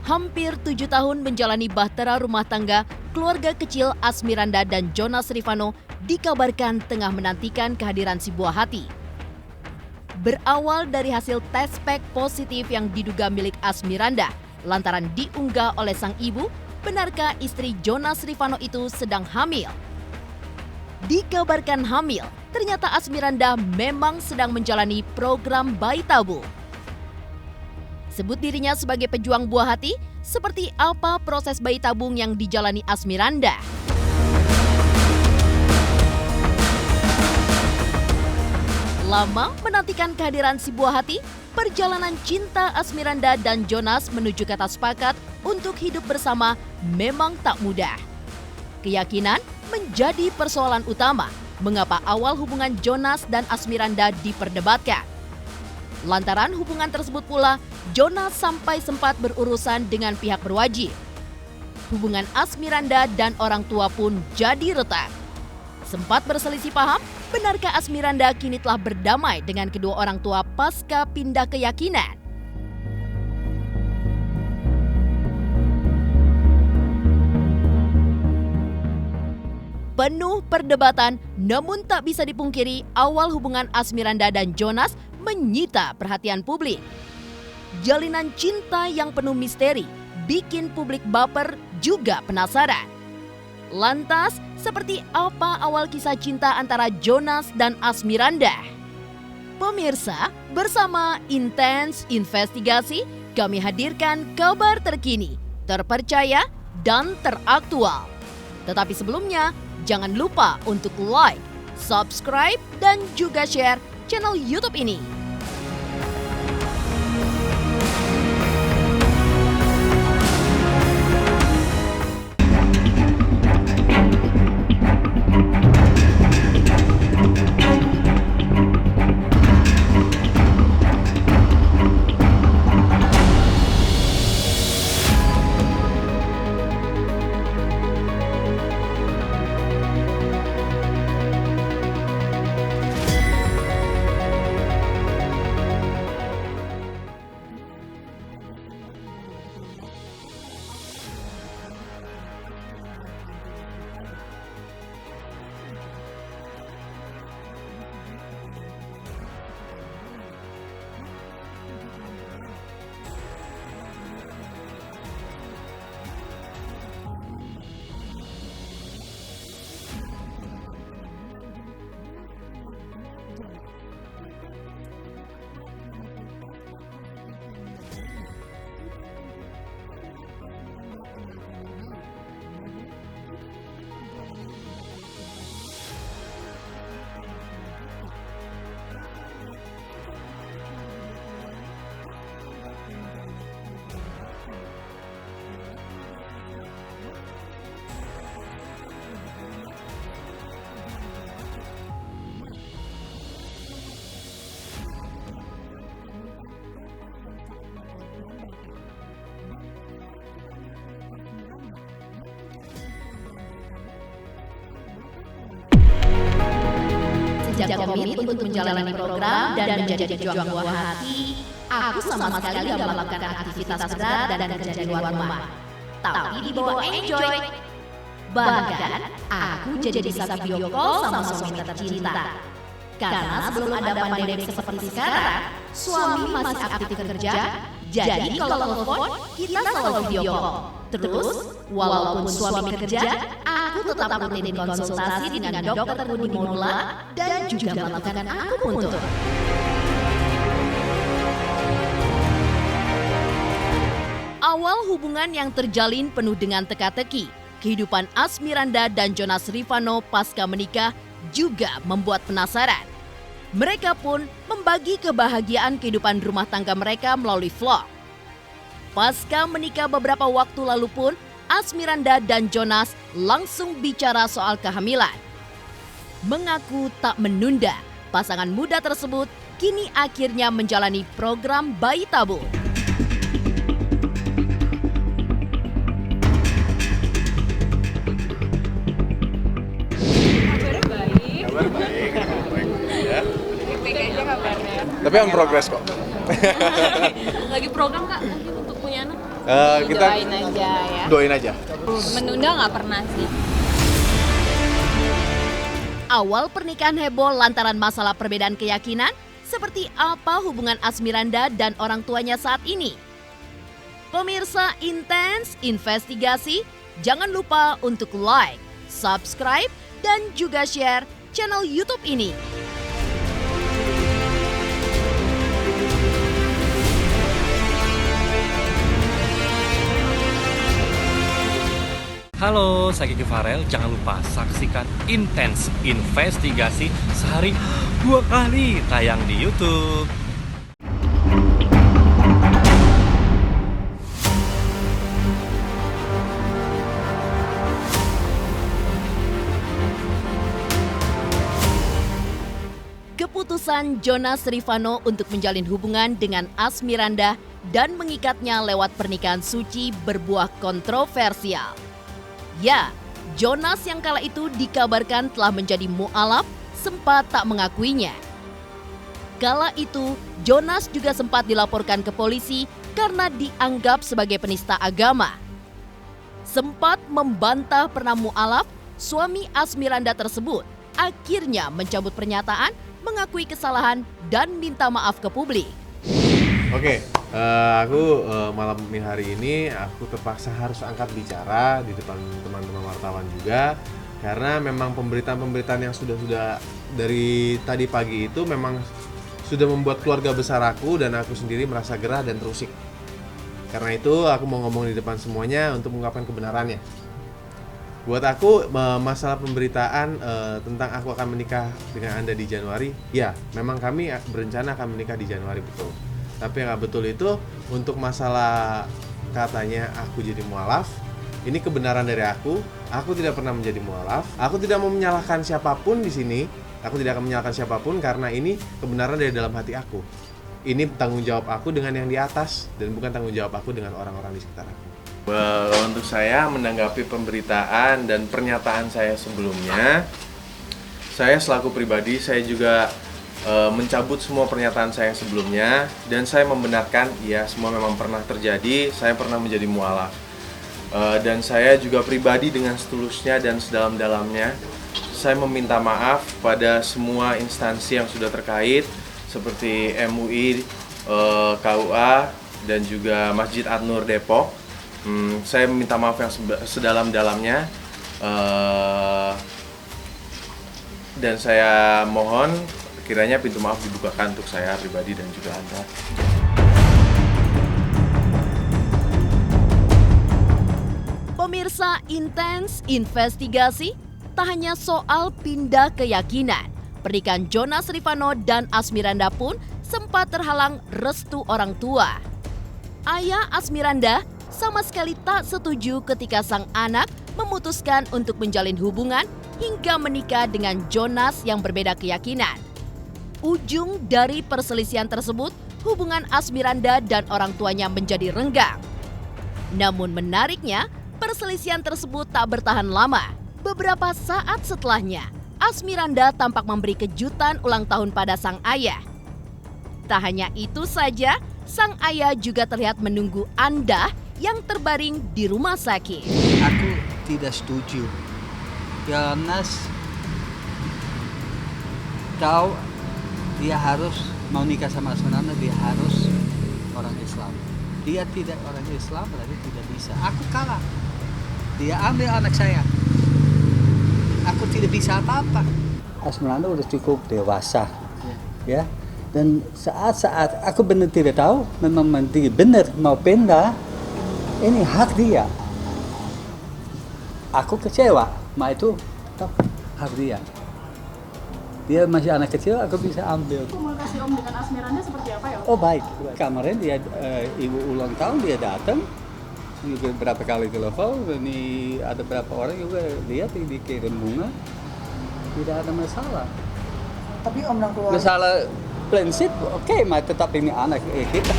Hampir 7 tahun menjalani bahtera rumah tangga, keluarga kecil Asmiranda dan Jonas Rivanno dikabarkan tengah menantikan kehadiran si buah hati. Berawal dari hasil tes pack positif yang diduga milik Asmiranda, lantaran diunggah oleh sang ibu, benarkah istri Jonas Rivanno itu sedang hamil? Dikabarkan hamil, ternyata Asmiranda memang sedang menjalani program bayi tabung. Sebut dirinya sebagai pejuang buah hati, seperti apa proses bayi tabung yang dijalani Asmiranda? Lama menantikan kehadiran si buah hati, perjalanan cinta Asmiranda dan Jonas menuju kata sepakat untuk hidup bersama memang tak mudah. Keyakinan menjadi persoalan utama mengapa awal hubungan Jonas dan Asmiranda diperdebatkan. Lantaran hubungan tersebut pula, Jonas sampai sempat berurusan dengan pihak berwajib. Hubungan Asmiranda dan orang tua pun jadi retak. Sempat berselisih paham, benarkah Asmiranda kini telah berdamai dengan kedua orang tua pasca pindah keyakinan? Penuh perdebatan, namun tak bisa dipungkiri awal hubungan Asmiranda dan Jonas menyita perhatian publik. Jalinan cinta yang penuh misteri bikin publik baper juga penasaran. Lantas, seperti apa awal kisah cinta antara Jonas dan Asmiranda? Pemirsa, bersama Intens Investigasi, kami hadirkan kabar terkini, terpercaya, dan teraktual. Tetapi sebelumnya, jangan lupa untuk like, subscribe, dan juga share channel YouTube ini. Sejak komit untuk menjalani program dan menjadi pejuang buah hati, aku sama sekali gak melakukan aktivitas berat dan kerja di luar rumah. Tapi dibawa enjoy. Bahkan, aku jadi bisa video call sama suami tercinta. Karena sebelum ada pandemi seperti sekarang, suami masih aktif kerja, jadi kalau telepon, kita selalu video call. Terus, walaupun suami kerja, aku tetap rutin konsultasi dengan dokter Budi Modula dan juga melakukan akupuntur. Awal hubungan yang terjalin penuh dengan teka-teki, kehidupan Asmiranda dan Jonas Rivanno pasca menikah juga membuat penasaran. Mereka pun membagi kebahagiaan kehidupan rumah tangga mereka melalui vlog. Pasca menikah beberapa waktu lalu pun, Asmiranda dan Jonas langsung bicara soal kehamilan. Mengaku tak menunda, pasangan muda tersebut kini akhirnya menjalani program bayi tabung. Kabar baik ya. Baik aja kabarnya. Tapi on progress kok. Lagi program Kak, nanti untuk punya anak? Kita Doain aja ya. doain aja. Menunda nggak pernah sih. Awal pernikahan heboh lantaran masalah perbedaan keyakinan. Seperti apa hubungan Asmiranda dan orang tuanya saat ini? Pemirsa Intens Investigasi, jangan lupa untuk like, subscribe, dan juga share channel YouTube ini. Halo, saya Kiki Farel. Jangan lupa saksikan Intens Investigasi sehari 2 kali tayang di YouTube. Keputusan Jonas Rivanno untuk menjalin hubungan dengan Asmiranda dan mengikatnya lewat pernikahan suci berbuah kontroversial. Ya, Jonas yang kala itu dikabarkan telah menjadi mu'alaf sempat tak mengakuinya. Kala itu, Jonas juga sempat dilaporkan ke polisi karena dianggap sebagai penista agama. Sempat membantah pernah mu'alaf, suami Asmiranda tersebut akhirnya mencabut pernyataan, mengakui kesalahan dan minta maaf ke publik. Oke, aku malam hari ini aku terpaksa harus angkat bicara di depan teman-teman wartawan juga karena memang pemberitaan-pemberitaan yang sudah dari tadi pagi itu memang sudah membuat keluarga besar aku dan aku sendiri merasa gerah dan terusik. Karena itu aku mau ngomong di depan semuanya untuk mengungkapkan kebenarannya. Buat aku masalah pemberitaan tentang aku akan menikah dengan Anda di Januari, ya memang kami berencana akan menikah di Januari, betul. Tapi yang nggak betul itu untuk masalah katanya aku jadi mualaf, ini kebenaran dari aku tidak pernah menjadi mualaf, aku tidak mau menyalahkan siapapun di sini, aku tidak akan menyalahkan siapapun karena ini kebenaran dari dalam hati aku. Ini tanggung jawab aku dengan yang di atas dan bukan tanggung jawab aku dengan orang-orang di sekitar aku. Untuk saya menanggapi pemberitaan dan pernyataan saya sebelumnya, saya selaku pribadi saya juga mencabut semua pernyataan saya sebelumnya dan saya membenarkan ya semua memang pernah terjadi, saya pernah menjadi mualaf dan saya juga pribadi dengan setulusnya dan sedalam-dalamnya saya meminta maaf pada semua instansi yang sudah terkait seperti MUI, KUA dan juga Masjid An-Nur Depok. Saya meminta maaf yang sedalam-dalamnya dan saya mohon kiranya pintu maaf dibukakan untuk saya pribadi dan juga Anda. Pemirsa Intens Investigasi, tak hanya soal pindah keyakinan, pernikahan Jonas Rivanno dan Asmiranda pun sempat terhalang restu orang tua. Ayah Asmiranda sama sekali tak setuju ketika sang anak memutuskan untuk menjalin hubungan hingga menikah dengan Jonas yang berbeda keyakinan. Ujung dari perselisihan tersebut, hubungan Asmiranda dan orang tuanya menjadi renggang. Namun menariknya, perselisihan tersebut tak bertahan lama. Beberapa saat setelahnya, Asmiranda tampak memberi kejutan ulang tahun pada sang ayah. Tak hanya itu saja, sang ayah juga terlihat menunggu Anda yang terbaring di rumah sakit. Aku tidak setuju. Jonas tahu dia harus mau nikah sama Asmiranda, dia harus orang Islam. Dia tidak orang Islam, berarti tidak bisa. Aku kalah. Dia ambil anak saya. Aku tidak bisa apa-apa. Asmiranda udah cukup dewasa, ya. Dan saat-saat aku benar tidak tahu, memang dia benar mau pindah. Ini hak dia. Aku kecewa, itu hak dia. Dia masih anak kecil, aku bisa ambil. Komunikasi Om dengan Asmiranda seperti apa ya? Oh baik. Kemarin dia ibu ulang tahun dia datang, juga berapa kali telepon. Ini ada berapa orang juga lihat dikirim bunga, tidak ada masalah. Tapi Om dan keluarga. Masalah prinsip, oke, tetap ini anak kita.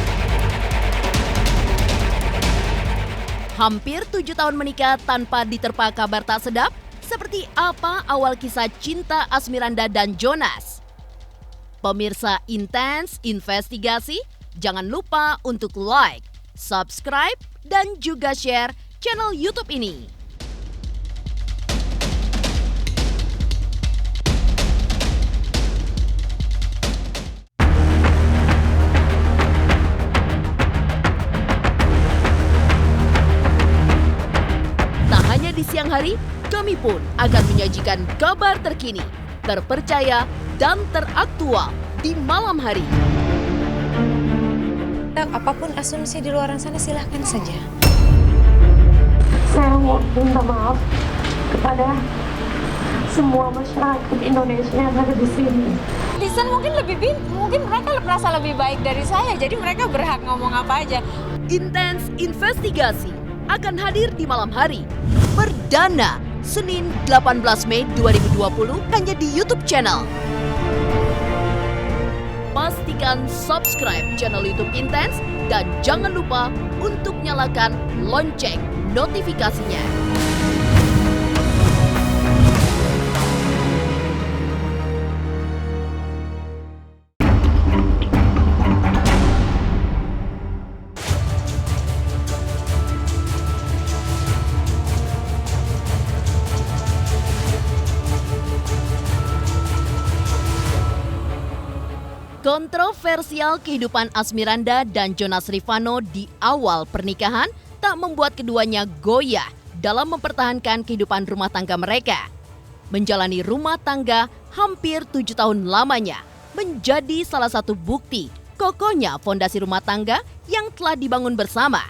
Hampir 7 tahun menikah tanpa diterpa kabar tak sedap, seperti apa awal kisah cinta Asmiranda dan Jonas? Pemirsa Intens Investigasi, jangan lupa untuk like, subscribe, dan juga share channel YouTube ini. Tak hanya di siang hari, kami pun akan menyajikan kabar terkini, terpercaya, dan teraktual di malam hari. Apapun asumsi di luar sana silahkan saja. Saya mau minta maaf kepada semua masyarakat Indonesia yang ada di sini. Netizen mungkin mereka merasa lebih baik dari saya, jadi mereka berhak ngomong apa aja. Intens Investigasi akan hadir di malam hari. Perdana Senin 18 Mei 2020 hanya di YouTube channel. Pastikan subscribe channel YouTube Intens dan jangan lupa untuk nyalakan lonceng notifikasinya. Kontroversial kehidupan Asmiranda dan Jonas Rivanno di awal pernikahan tak membuat keduanya goyah dalam mempertahankan kehidupan rumah tangga mereka. Menjalani rumah tangga hampir 7 tahun lamanya menjadi salah satu bukti kokohnya fondasi rumah tangga yang telah dibangun bersama.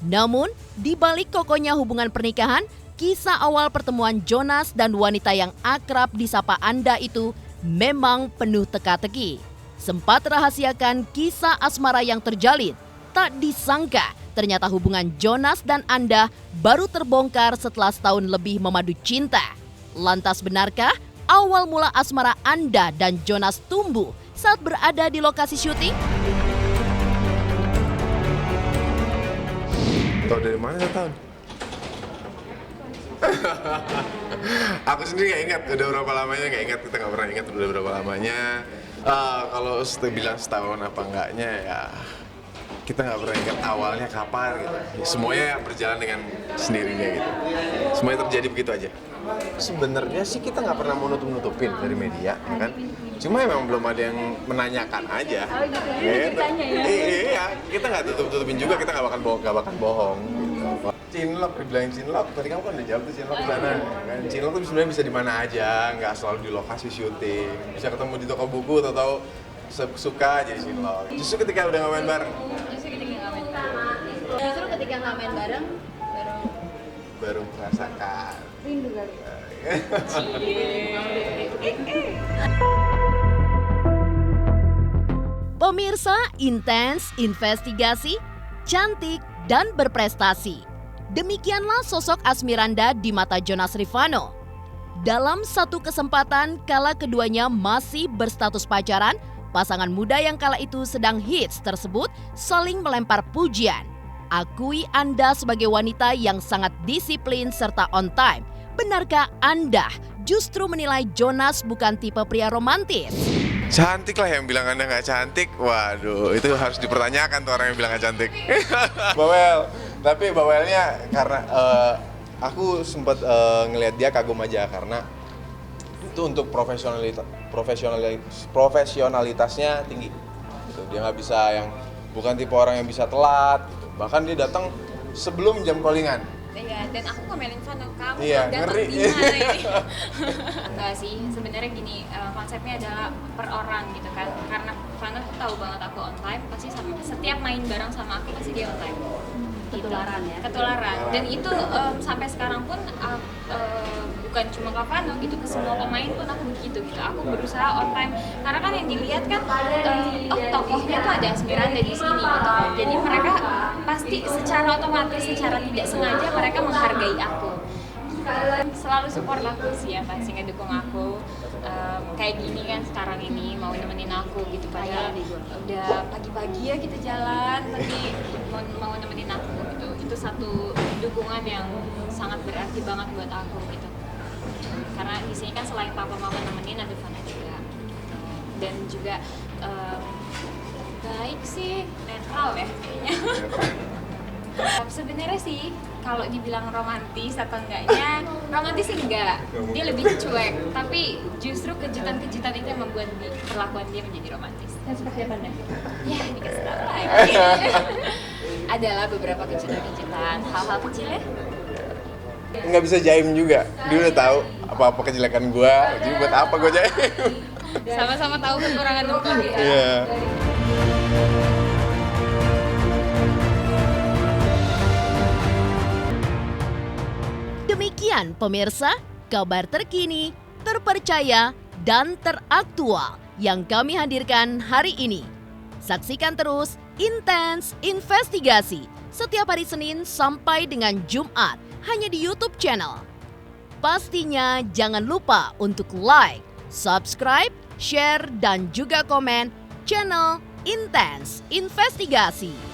Namun, di balik kokohnya hubungan pernikahan, kisah awal pertemuan Jonas dan wanita yang akrab disapa Anda itu memang penuh teka-teki. Sempat rahasiakan kisah asmara yang terjalin. Tak disangka ternyata hubungan Jonas dan Anda baru terbongkar setelah setahun lebih memadu cinta. Lantas benarkah awal mula asmara Anda dan Jonas tumbuh saat berada di lokasi syuting? Tahu dari mana saya tahu? Aku sendiri nggak ingat udah berapa lamanya, nggak ingat, kita nggak pernah ingat udah berapa lamanya. Kalau bilang setahun apa enggaknya ya kita nggak pernah ingat awalnya kapan gitu. Semuanya berjalan dengan sendirinya gitu. Semuanya terjadi begitu aja. Sebenarnya sih kita nggak pernah mau nutup-nutupin dari media, ya kan? Cuma memang belum ada yang menanyakan aja. Oh gitu, ditanya ya? Iya, kita nggak tutup-tutupin juga, kita nggak bakal bohong. Gitu. Cinlok, dibilang cinlok, tadi kamu kan udah jawab tuh cinlok di sana. Kan? Cinlok tuh sebenarnya bisa di mana aja, nggak selalu di lokasi syuting. Bisa ketemu di toko buku atau suka jadi cinlok. Justru ketika udah nggak main bareng. Justru ketika nggak main bareng, baru merasakan. rindu kali. Pemirsa Intens Investigasi, cantik dan berprestasi. Demikianlah sosok Asmiranda di mata Jonas Rivanno. Dalam satu kesempatan kala keduanya masih berstatus pacaran, pasangan muda yang kala itu sedang hits tersebut saling melempar pujian. Akui Anda sebagai wanita yang sangat disiplin serta on time. Benarkah Anda justru menilai Jonas bukan tipe pria romantis? Cantik lah, yang bilang Anda nggak cantik. Waduh, itu harus dipertanyakan tuh orang yang bilang nggak cantik. Bawel. Tapi bawelnya karena aku sempat ngelihat dia kagum aja karena itu untuk profesionalitasnya tinggi. Gitu. Dia nggak bisa bukan tipe orang yang bisa telat. Gitu. Bahkan dia datang sebelum jam callingan. Iya, dan aku ngomelin Vano, kamu iya, datang ngeri. di mana ini? Enggak sih, sebenarnya gini, konsepnya adalah per orang gitu kan. Karena Vano tahu banget aku on time, pasti setiap main bareng sama aku pasti dia on time. Ketularan ya? Ketularan. Dan itu sampai sekarang pun bukan cuma ke Vano gitu, ke semua pemain pun aku begitu gitu. Aku berusaha on time. Karena kan yang dilihat kan, tokohnya tuh ada Asmiranda di sini gitu. Jadi mereka pasti secara otomatis, secara tidak sengaja mereka menghargai aku. Selalu support aku sih ya, pasti ngedukung aku. Kayak gini kan sekarang ini mau nemenin aku gitu, padahal udah pagi-pagi ya kita jalan, tapi mau nemenin aku gitu. Itu satu dukungan yang sangat berarti banget buat aku gitu. Karena di sini kan selain papa mama nemenin, ada Vana juga. Dan juga baik sih, netral ya kayaknya. Sebenarnya sih kalau dibilang romantis atau enggaknya, romantis sih enggak, dia lebih cuek. Tapi justru kejutan-kejutan itu yang membuat perlakuan dia menjadi romantis. Seperti apa nih? Ya, dikasih tahu lagi. Adalah beberapa kejutan-kejutan, hal-hal kecilnya. Nggak bisa jaim juga. Dia udah tahu apa-apa kejelekan gua, jadi buat apa gua jaim? Sama-sama tahu kekurangan Lucky ya. Iya. Demikian pemirsa, kabar terkini, terpercaya, dan teraktual yang kami hadirkan hari ini. Saksikan terus Intens Investigasi setiap hari Senin sampai dengan Jumat hanya di YouTube channel. Pastinya jangan lupa untuk like, subscribe, share, dan juga komen channel Intens Investigasi.